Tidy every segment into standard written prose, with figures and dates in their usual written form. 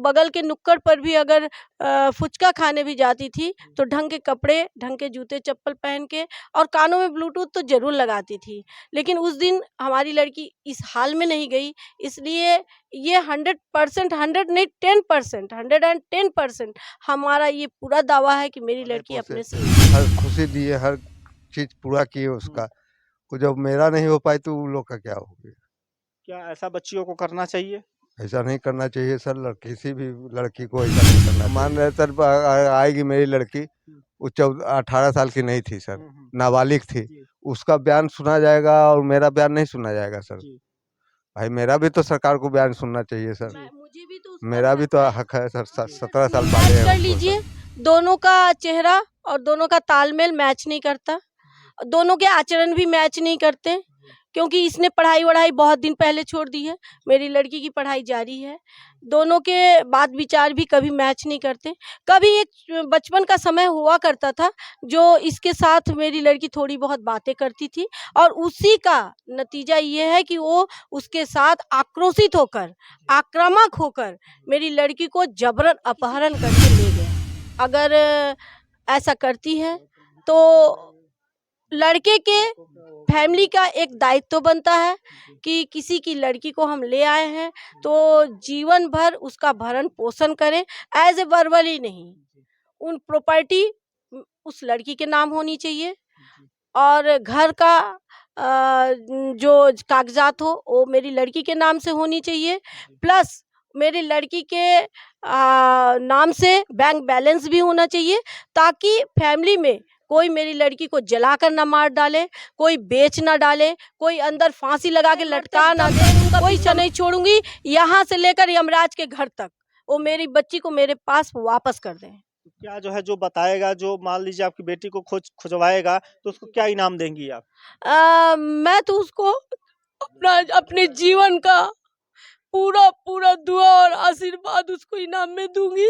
बगल के नुक्कड़ पर भी अगर फुचका खाने भी जाती थी तो ढंग के कपड़े, ढंग के जूते चप्पल पहन के और कानों में ब्लूटूथ तो ज़रूर लगाती थी। लेकिन उस दिन हमारी लड़की इस हाल में नहीं गई, इसलिए ये 100% 100 नहीं 10% 110% हमारा ये पूरा दावा है कि मेरी लड़की अपने से हर खुशी दी है, हर चीज पूरा किए उसका। वो जब मेरा नहीं हो पाई तो उन लोग का क्या हो गया। क्या ऐसा बच्चियों को करना चाहिए? ऐसा नहीं करना चाहिए सर, किसी भी लड़की को ऐसा नहीं करना। मान रहे सर आएगी मेरी लड़की, वो 18 साल की नहीं थी सर, नाबालिग थी, उसका बयान सुना जाएगा और मेरा बयान नहीं सुना जाएगा सर। भाई मेरा भी तो सरकार को बयान सुनना चाहिए सर, मुझे भी तो मेरा भी तो हक है सर। 17 साल पहले कर लीजिए, दोनों का चेहरा और दोनों का तालमेल मैच नहीं करता, दोनों के आचरण भी मैच नहीं करते, क्योंकि इसने पढ़ाई वढ़ाई बहुत दिन पहले छोड़ दी है, मेरी लड़की की पढ़ाई जारी है। दोनों के बात विचार भी कभी मैच नहीं करते। कभी एक बचपन का समय हुआ करता था जो इसके साथ मेरी लड़की थोड़ी बहुत बातें करती थी और उसी का नतीजा ये है कि वो उसके साथ आक्रोशित होकर, आक्रामक होकर मेरी लड़की को जबरन अपहरण करके ले गए। अगर ऐसा करती है तो लड़के के फैमिली का एक दायित्व बनता है कि किसी की लड़की को हम ले आए हैं तो जीवन भर उसका भरण पोषण करें, एज ए वर्बली नहीं। उन प्रॉपर्टी उस लड़की के नाम होनी चाहिए और घर का जो कागजात हो वो मेरी लड़की के नाम से होनी चाहिए, प्लस मेरी लड़की के नाम से बैंक बैलेंस भी होना चाहिए, ताकि फैमिली में कोई मेरी लड़की को जलाकर ना मार डाले, कोई बेच ना डाले, कोई अंदर फांसी लगा के लटका ना दे, कोई नहीं छोड़ूंगी। यहाँ से लेकर यमराज के घर तक वो मेरी बच्ची को मेरे पास वापस कर दें। क्या जो है जो बताएगा, जो मान लीजिए आपकी बेटी को खुजवाएगा तो उसको क्या इनाम देंगी आप? मैं तो उसको अपने जीवन का पूरा पूरा दुआ और आशीर्वाद उसको इनाम में दूंगी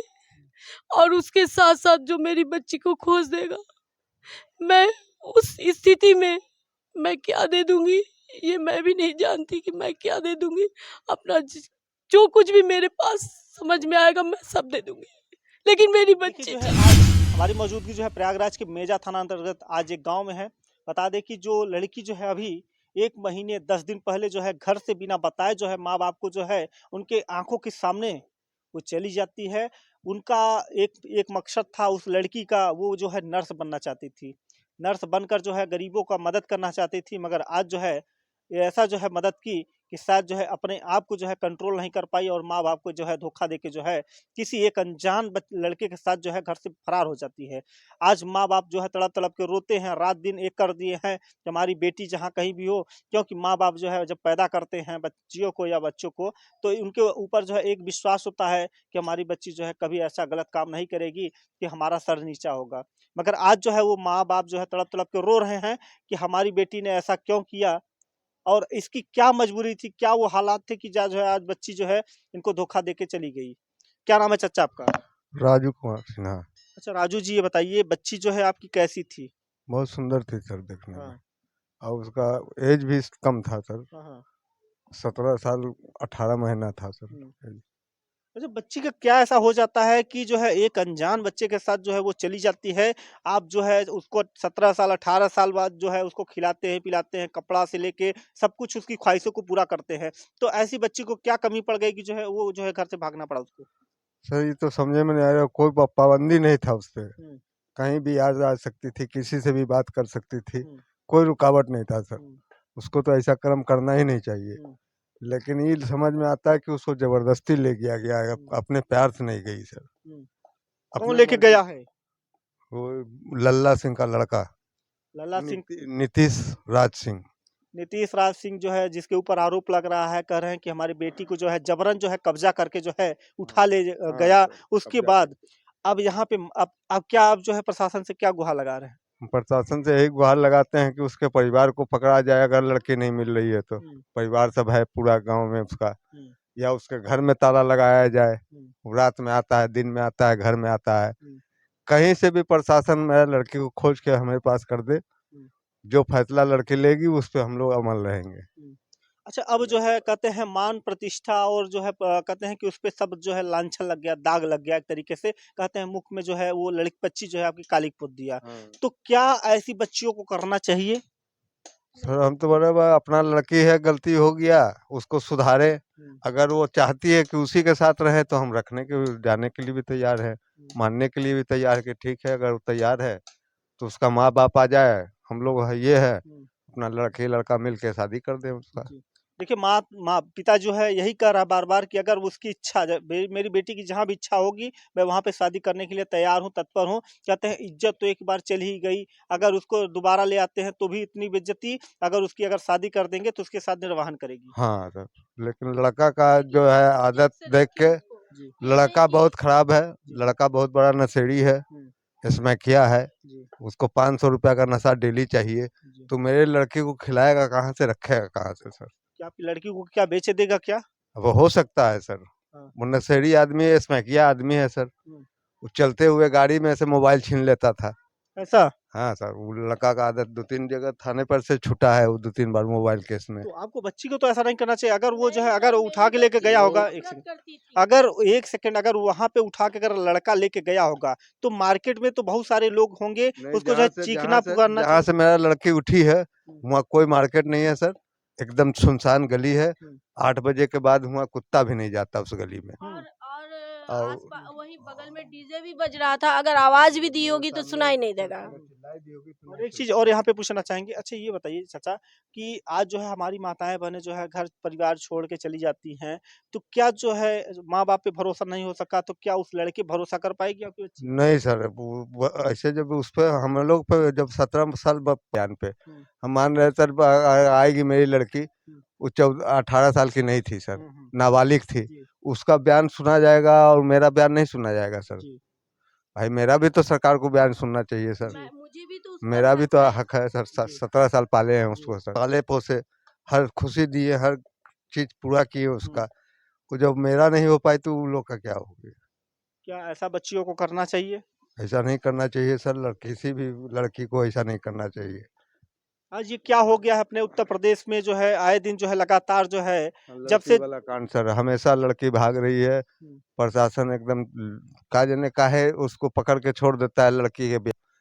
और उसके साथ साथ जो मेरी बच्ची को खोज देगा, मैं उस स्थिति में मैं क्या दे दूंगी ये मैं भी नहीं जानती कि मैं क्या दे दूंगी। अपना जो कुछ भी मेरे पास समझ में आएगा मैं सब दे दूंगी, लेकिन मेरी बच्ची जो है आज हमारी मौजूदगी जो है प्रयागराज के मेजा थाना अंतर्गत आज एक गांव में है। बता दें कि जो लड़की जो है अभी 1 महीने 10 दिन पहले जो है घर से बिना बताए जो है माँ बाप को जो है उनके आंखों के सामने वो चली जाती है। उनका एक मकसद था उस लड़की का, वो जो है नर्स बनना चाहती थी, नर्स बनकर जो है गरीबों का मदद करना चाहती थी। मगर आज जो है ऐसा जो है मदद की कि शायद जो है अपने आप को जो है कंट्रोल नहीं कर पाई और माँ बाप को जो है धोखा देके जो है किसी एक अनजान लड़के के साथ जो है घर से फरार हो जाती है। आज माँ बाप जो है तड़प तड़प के रोते हैं, रात दिन एक कर दिए हैं कि हमारी बेटी जहाँ कहीं भी हो, क्योंकि माँ बाप जो है जब पैदा करते हैं बच्चियों को या बच्चों को तो उनके ऊपर जो है एक विश्वास होता है कि हमारी बच्ची जो है कभी ऐसा गलत काम नहीं करेगी कि हमारा सर नीचा होगा। मगर आज जो है वो माँ बाप जो है तड़प तड़प के रो रहे हैं कि हमारी बेटी ने ऐसा क्यों किया और इसकी क्या मजबूरी थी, क्या वो हालात थे कि जो है आज बच्ची जो है इनको धोखा देके चली गई। क्या नाम है चाचा आपका? राजू कुमार सिन्हा। अच्छा राजू जी, ये बताइए बच्ची जो है आपकी कैसी थी? बहुत सुंदर थी सर देखने में, हाँ। और उसका एज भी कम था सर, हाँ। 17 साल 18 महीना था सर। अच्छा, बच्ची का क्या ऐसा हो जाता है कि जो है एक अनजान बच्चे के साथ जो है वो चली जाती है, आप जो है उसको 17 साल 18 साल बाद जो है उसको खिलाते हैं पिलाते हैं, कपड़ा से लेके सब कुछ उसकी ख्वाहिशों को पूरा करते हैं, तो ऐसी बच्ची को क्या कमी पड़ गई कि जो है वो जो है घर से भागना पड़ा उसको? सर ये तो समझे में नहीं आ रहा, कोई पाबंदी नहीं था उस पर, कहीं भी आ जा सकती थी, किसी से भी बात कर सकती थी, कोई रुकावट नहीं था सर। उसको तो ऐसा कर्म करना ही नहीं चाहिए, लेकिन ये समझ में आता है कि उसको जबरदस्ती ले गया गया है, अपने प्यार से नहीं गई सर। कौन लेके गया है? वो लल्ला सिंह का लड़का, लल्ला सिंह, नीतीश राज सिंह। नीतीश राज सिंह जो है जिसके ऊपर आरोप लग रहा है, कह रहे हैं कि हमारी बेटी को जो है जबरन जो है कब्जा करके जो है उठा ले गया। उसके बाद अब यहाँ पे अब क्या आप जो है प्रशासन से क्या गुहार लगा रहे हैं? प्रशासन से यही गुहार लगाते हैं कि उसके परिवार को पकड़ा जाए, अगर लड़की नहीं मिल रही है तो। परिवार सब है पूरा गांव में उसका, या उसके घर में ताला लगाया जाए, रात में आता है, दिन में आता है, घर में आता है, कहीं से भी प्रशासन मेरा लड़की को खोज के हमारे पास कर दे, जो फैसला लड़की लेगी उस पर हम लोग अमल रहेंगे। अच्छा, अब जो है कहते हैं मान प्रतिष्ठा और जो है कहते हैं कि उस पे सब जो है लांछन लग गया, दाग लग गया एक तरीके से। कहते हैं मुख में जो है वो लड़की बच्ची जो है आपकी कालिक पोत दिया। तो क्या ऐसी बच्चियों को करना चाहिए? सर हम तो बोले भाई अपना लड़की है, गलती हो गया, उसको सुधारे। अगर वो चाहती है कि उसी के साथ रहे तो हम रखने के जाने के लिए भी तैयार है, मानने के लिए भी तैयार है कि ठीक है, अगर वो तैयार है तो उसका माँ बाप आ जाए, हम लोग है ये है, अपना लड़की लड़का मिल के शादी कर दे उसका। जी। देखिए माँ माँ पिता जो है यही कह रहा है बार-बार कि अगर उसकी इच्छा मेरी बेटी की जहाँ भी इच्छा होगी मैं वहाँ पे शादी करने के लिए तैयार हूँ, तत्पर हूँ। कहते हैं इज्जत तो एक बार चली ही गई, अगर उसको दोबारा ले आते हैं तो भी इतनी बेइज्जती, अगर उसकी अगर शादी कर देंगे तो उसके साथ निर्वहन करेगी। हाँ सर, लेकिन लड़का का जो है आदत देख के, जी, लड़का बहुत खराब है, जी। लड़का बहुत बड़ा नशेड़ी है, हुँ, इसमें क्या है, जी, उसको 500 रुपया का नशा डेली चाहिए, जी। तो मेरे लड़की को खिलाएगा कहाँ से, रखेगा कहाँ से सर? क्या आपकी लड़की को क्या बेचे देगा क्या? वो हो सकता है सर, हाँ। वो नशेड़ी आदमी है, स्मैकिया आदमी है सर। हुँ। वो चलते हुए गाड़ी में से मोबाइल छीन लेता था। ऐसा? हाँ सर, वो लड़का का आदत 2-3 जगह थाने पर से छूटा है, वो 2-3 बार मोबाइल केस में। तो आपको बच्ची को तो ऐसा नहीं करना चाहिए। अगर वो जो है नहीं अगर सर, उठा के मेरी लेके बच्ची गया मेरी होगा, एक नफरत सेकंड, करती थी। अगर 1 सेकंड अगर वहाँ पे उठा के अगर लड़का लेके गया होगा, तो मार्केट में तो बहुत सारे लोग होंगे, नहीं, उसको जो है चीखना पुकारना जहाँ चाहिए। से मेरा लड़की उठी है, हुँ, वहाँ कोई मार्केट नहीं है सर, एकदम सुनसान गली है। हुँ, 8 बजे के बाद वहाँ कुत्ता भी नहीं जाता उस गली में। हुँ। और और आस वहीं बगल में डीजे भी बज रहा था, अगर आवाज भी दी होगी तो सुनाई नहीं देगा। और एक चीज़ और यहाँ पे पूछना चाहेंगे, अच्छा ये बताइए चाचा कि आज जो है हमारी माताएँ-बहनें जो है घर परिवार छोड़ के चली जाती हैं, तो क्या जो है माँ-बाप पे भरोसा नहीं हो सका, तो क्या उस लड़की भरोसा कर पाएगी आपकी बच्ची? नहीं सर, वो ऐसे जब उस पे हम लोग पे जब 17 साल बयान पे हुँ, हम मान रहे सर आएगी मेरी लड़की, हुँ, वो 18 साल की नहीं थी सर, हुँ, हुँ। नाबालिग थी, जी, उसका बयान सुना जाएगा और मेरा बयान नहीं सुना जाएगा सर? जी, भाई मेरा भी तो सरकार को बयान सुनना चाहिए सर, जी, मुझे भी तो उस पर मेरा भी हक तो है। हक है सर। जी, 17 साल पाले हैं जी। उसको सर, पाले पोसे, हर खुशी दिए, हर चीज पूरा किए हुँ। उसका, वो जब मेरा नहीं हो पाई तो उन लोग का क्या होगी? क्या ऐसा बच्चियों को करना चाहिए? ऐसा नहीं करना चाहिए सर, किसी भी लड़की को ऐसा नहीं करना चाहिए। आज ये क्या हो गया है अपने उत्तर प्रदेश में जो है आए दिन जो है लगातार जो है जब लड़की से वाला कांड सर, हमेशा लड़की भाग रही है, हुँ। प्रशासन एकदम का जाने काहे उसको पकड़ के छोड़ देता है लड़की के।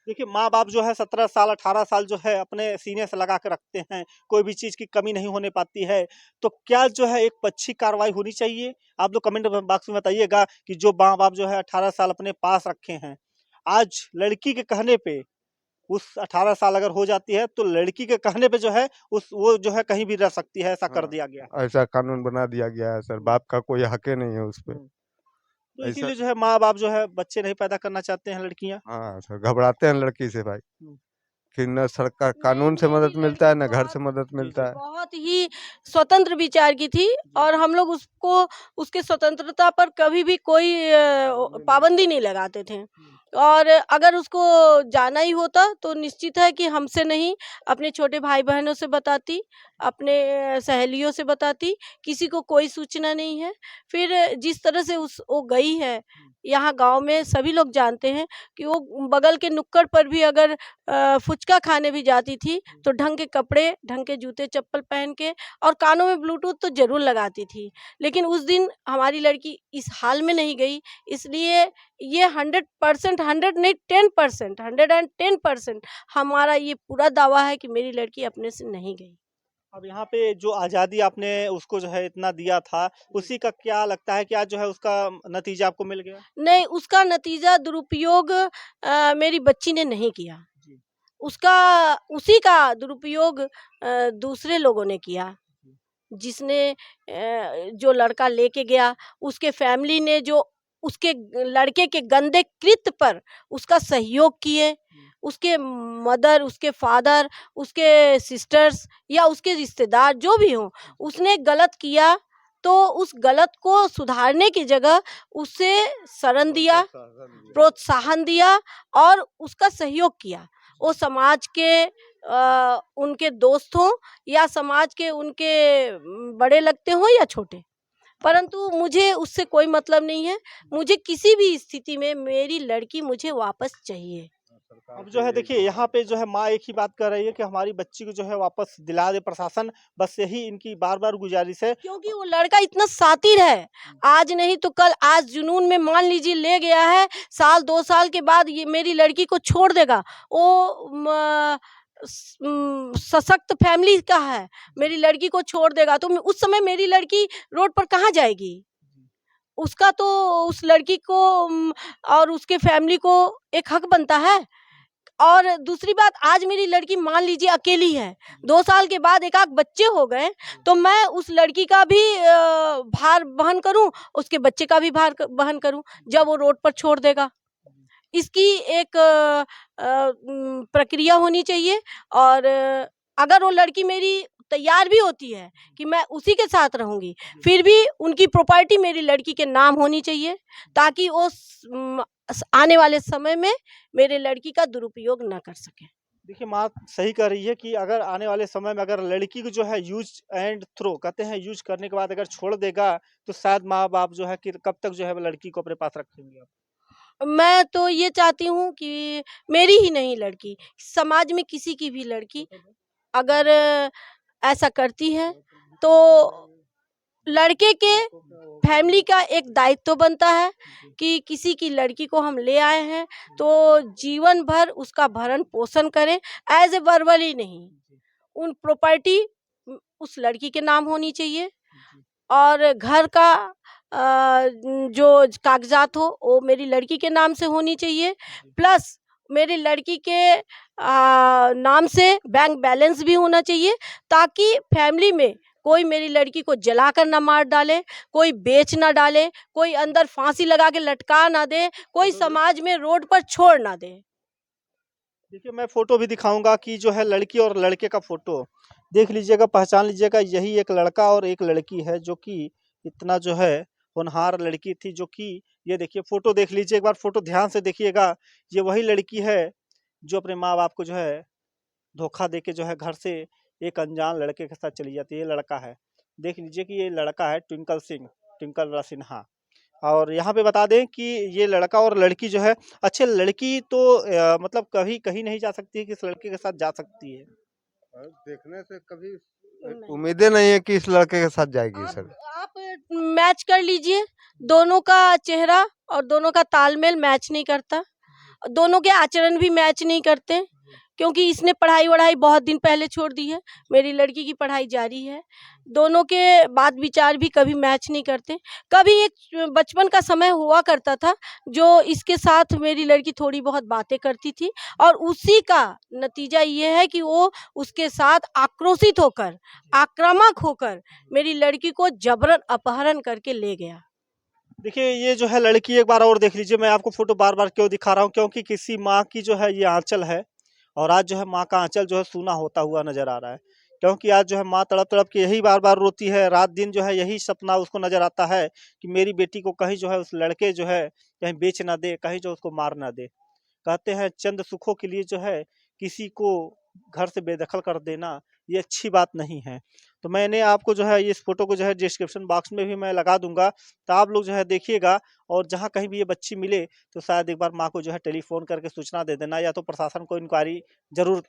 देखिए माँ-बाप जो है 17 साल 18 साल जो है अपने सीने से लगा के रखते हैं, कोई भी चीज़ की कमी नहीं होने पाती है। तो क्या जो है एक अच्छी कार्रवाई होनी चाहिए? आप लोग कमेंट बॉक्स में बताइएगा कि जो माँ-बाप जो है 18 साल अपने पास रखे हैं, आज लड़की के कहने पे उस 18 साल अगर हो जाती है, तो लड़की के कहने पे जो है उस वो जो है कहीं भी रह सकती है, ऐसा कर हाँ, दिया गया है। ऐसा कानून बना दिया गया है सर, हुँ, बाप का कोई हक ही नहीं है उस पे। हुँ। तो ऐसा, इसीलिए जो है माँ-बाप जो है बच्चे नहीं पैदा करना चाहते हैं लड़कियाँ। हाँ सर, घबराते हैं लड़की से भाई, हुँ। कि न सरकार नहीं, कानून से मेरी मदद मिलता लड़की है, न घर बहुत से मदद जी, मिलता जी। है। बहुत ही स्वतंत्र विचार की थी जी। और हम लोग उसको उसके स्वतंत्रता पर कभी भी कोई पाबंदी नहीं लगाते थे। हुँ, और अगर उसको जाना ही होता तो निश्चित है कि हमसे नहीं, अपने छोटे भाई बहनों से बताती, अपने सहेलियों से बताती, किसी को कोई सूचना नहीं है। फिर जिस तरह से उस वो गई है, हुँ। यहाँ गांव में सभी लोग जानते हैं कि वो बगल के नुक्कड़ पर भी अगर फुचका खाने भी जाती थी तो ढंग के कपड़े, ढंग के जूते चप्पल पहन के, और कानों में ब्लूटूथ तो ज़रूर लगाती थी। लेकिन उस दिन हमारी लड़की इस हाल में नहीं गई, इसलिए ये 100% 100 नहीं 10%, 110% हमारा ये पूरा दावा है कि मेरी लड़की अपने से नहीं गई। अब यहाँ पे जो आज़ादी आपने उसको जो है इतना दिया था, उसी का क्या लगता है कि आज जो है उसका नतीजा आपको मिल गया? नहीं, उसका नतीजा दुरुपयोग मेरी बच्ची ने नहीं किया। जी, उसका उसी का दुरुपयोग दूसरे लोगों ने किया। जी, जिसने जो लड़का लेके गया, उसके फैमिली ने जो उसके लड़के के गंदे कृत्य पर उसका सहयोग किए, हुँ, उसके मदर, उसके फादर, उसके सिस्टर्स या उसके रिश्तेदार जो भी हों, उसने गलत किया तो उस गलत को सुधारने की जगह उसे शरण दिया, प्रोत्साहन दिया और उसका सहयोग किया। वो समाज के उनके दोस्त हों या समाज के उनके बड़े लगते हों या छोटे, परंतु मुझे उससे कोई मतलब नहीं है। मुझे किसी भी स्थिति में मेरी लड़की मुझे वापस चाहिए। अब जो है देखिए यहाँ पे जो है माँ एक ही बात कर रही है कि हमारी बच्ची को जो है वापस दिला दे प्रशासन, बस यही इनकी बार-बार गुजारिश है। क्योंकि वो लड़का इतना शातिर है, आज नहीं तो कल, आज जुनून में मान लीजिए ले गया है, साल 2 साल के बाद ये मेरी लड़की को छोड़ देगा। वो सशक्त फैमिली का है, मेरी लड़की को छोड़ देगा तो उस समय मेरी लड़की रोड पर कहाँ जाएगी? उसका तो उस लड़की को और उसके फैमिली को एक हक बनता है। और दूसरी बात, आज मेरी लड़की मान लीजिए अकेली है, 2 साल के बाद एक आध बच्चे हो गए तो मैं उस लड़की का भी भार वहन करूं, उसके बच्चे का भी भार वहन करूं जब वो रोड पर छोड़ देगा। इसकी एक प्रक्रिया होनी चाहिए। और अगर वो लड़की मेरी तैयार भी होती है कि मैं उसी के साथ रहूंगी, फिर भी उनकी प्रॉपर्टी मेरी लड़की के नाम होनी चाहिए, ताकि वो आने वाले समय में मेरे लड़की का दुरुपयोग ना कर सके। देखिए माँ सही कह रही है कि अगर आने वाले समय में अगर लड़की को जो है यूज एंड थ्रो कहते हैं, यूज करने के बाद अगर छोड़ देगा तो शायद माँ बाप जो है कि कब तक जो है वो लड़की को अपने पास रखेंगे आप? मैं तो ये चाहती हूँ कि मेरी ही नहीं लड़की, समाज में किसी की भी लड़की अगर ऐसा करती है तो लड़के के फैमिली का एक दायित्व बनता है कि किसी की लड़की को हम ले आए हैं तो जीवन भर उसका भरण पोषण करें, एज ए वर्बली नहीं। उन प्रॉपर्टी उस लड़की के नाम होनी चाहिए और घर का जो कागजात हो वो मेरी लड़की के नाम से होनी चाहिए, प्लस मेरी लड़की के नाम से बैंक बैलेंस भी होना चाहिए, ताकि फैमिली में कोई मेरी लड़की को जलाकर ना मार डाले, कोई बेच ना डाले, कोई अंदर फांसी लगा के लटका ना दे, कोई समाज में रोड पर छोड़ ना दे। देखिए मैं फोटो भी दिखाऊंगा कि जो है लड़की और लड़के का फोटो देख लीजिएगा, पहचान लीजिएगा, यही एक लड़का और एक लड़की है जो कि इतना जो है होनहार लड़की थी। जो कि ये देखिए फोटो देख लीजिए एक बार, फोटो ध्यान से देखिएगा, ये वही लड़की है जो अपने माँ बाप को जो है धोखा देके जो है घर से एक अनजान लड़के के साथ चली जाती है। ये लड़का है, देख लीजिए कि ये लड़का है ट्विंकल सिंह, ट्विंकल सिन्हा। और यहाँ पे बता दें कि ये लड़का और लड़की जो है, अच्छे लड़की तो मतलब कभी कहीं नहीं जा सकती है कि इस लड़के के साथ जा सकती है। और देखने से कभी उम्मीदें नहीं है कि इस लड़के के साथ जाएगी सर। आप मैच कर लीजिए, दोनों का चेहरा और दोनों का तालमेल मैच नहीं करता, दोनों के आचरण भी मैच नहीं करते, क्योंकि इसने पढ़ाई वढ़ाई बहुत दिन पहले छोड़ दी है, मेरी लड़की की पढ़ाई जारी है। दोनों के बात विचार भी कभी मैच नहीं करते। कभी एक बचपन का समय हुआ करता था जो इसके साथ मेरी लड़की थोड़ी बहुत बातें करती थी, और उसी का नतीजा ये है कि वो उसके साथ आक्रोशित होकर, आक्रामक होकर मेरी लड़की को जबरन अपहरण करके ले गया। देखिए ये जो है लड़की एक बार और देख लीजिए। मैं आपको फोटो बार बार क्यों दिखा रहा हूँ, क्योंकि किसी माँ की जो है ये आंचल है, और आज जो है माँ का आंचल जो है सूना होता हुआ नजर आ रहा है। क्योंकि आज जो है माँ तड़प तड़प के यही बार बार रोती है, रात दिन जो है यही सपना उसको नजर आता है कि मेरी बेटी को कहीं जो है उस लड़के जो है कहीं बेच ना दे, कहीं जो उसको मार ना दे। कहते हैं चंद सुखों के लिए जो है किसी को घर से बेदखल कर देना ये अच्छी बात नहीं है। तो मैंने आपको जो है इस फोटो को जो है डिस्क्रिप्शन बॉक्स में भी मैं लगा दूंगा, तो आप लोग जो है देखिएगा, और जहाँ कहीं भी ये बच्ची मिले तो शायद एक बार माँ को जो है टेलीफोन करके सूचना दे देना, या तो प्रशासन को इंक्वायरी जरूर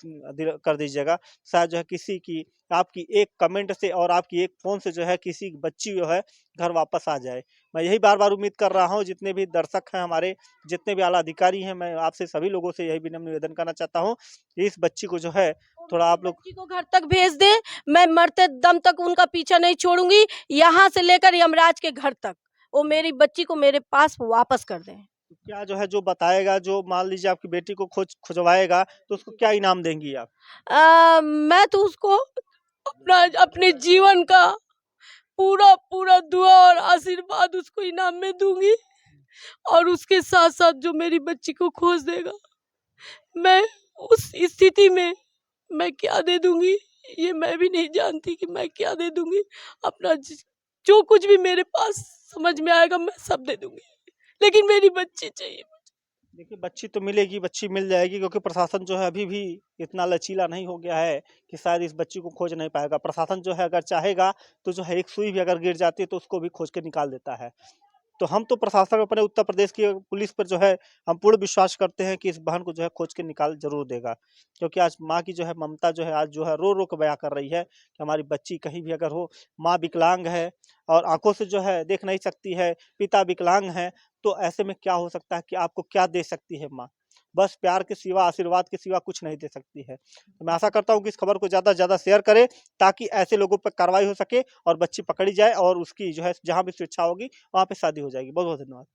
कर दीजिएगा। शायद जो है किसी की आपकी एक कमेंट से और आपकी एक फ़ोन से जो है किसी बच्ची जो है घर वापस आ जाए। मैं यही बार बार उम्मीद कर रहा हूँ, जितने भी दर्शक हैं हमारे, जितने भी आला अधिकारी हैं, मैं आपसे सभी लोगों से यही विनम्र निवेदन करना चाहता हूँ कि इस बच्ची को जो है थोड़ा आप लोग बच्ची को घर तक भेज दे, मैं मरते दम तक उनका पीछा नहीं छोड़ूंगी, यहाँ से लेकर यमराज के घर तक वो मेरी बच्ची को मेरे पास वापस कर दें। क्या जो है जो बताएगा, जो मान लीजिए आपकी बेटी को खुजवाएगा तो उसको क्या इनाम देंगी आप? मैं तो उसको अपना अपने जीवन का पूरा पूरा दुआ और आशीर्वाद उसको इनाम में दूंगी, और उसके साथ साथ जो मेरी बच्ची को खोज देगा, मैं उस स्थिति में मैं क्या दे दूंगी ये मैं भी नहीं जानती कि मैं क्या दे दूंगी। अपना जो कुछ भी मेरे पास समझ में आएगा मैं सब दे दूंगी, लेकिन मेरी बच्ची चाहिए। देखिए बच्ची तो मिलेगी, बच्ची मिल जाएगी, क्योंकि प्रशासन जो है अभी भी इतना लचीला नहीं हो गया है कि शायद इस बच्ची को खोज नहीं पाएगा। प्रशासन जो है अगर चाहेगा तो जो है एक सुई भी अगर गिर जाती है तो उसको भी खोज के निकाल देता है। तो हम तो प्रशासन अपने उत्तर प्रदेश की पुलिस पर जो है हम पूर्ण विश्वास करते हैं कि इस बहन को जो है खोज के निकाल जरूर देगा, क्योंकि आज माँ की जो है ममता जो है आज जो है रो रो के बयां कर रही है कि हमारी बच्ची कहीं भी अगर हो, माँ विकलांग है और आंखों से जो है देख नहीं सकती है, पिता विकलांग है, तो ऐसे में क्या हो सकता है कि आपको क्या दे सकती है माँ? बस प्यार के सिवा, आशीर्वाद के सिवा कुछ नहीं दे सकती है। तो मैं आशा करता हूँ कि इस खबर को ज़्यादा से ज़्यादा शेयर करें, ताकि ऐसे लोगों पर कार्रवाई हो सके और बच्ची पकड़ी जाए और उसकी जो है जहाँ भी स्वेच्छा होगी वहाँ पे शादी हो जाएगी। बहुत बहुत धन्यवाद।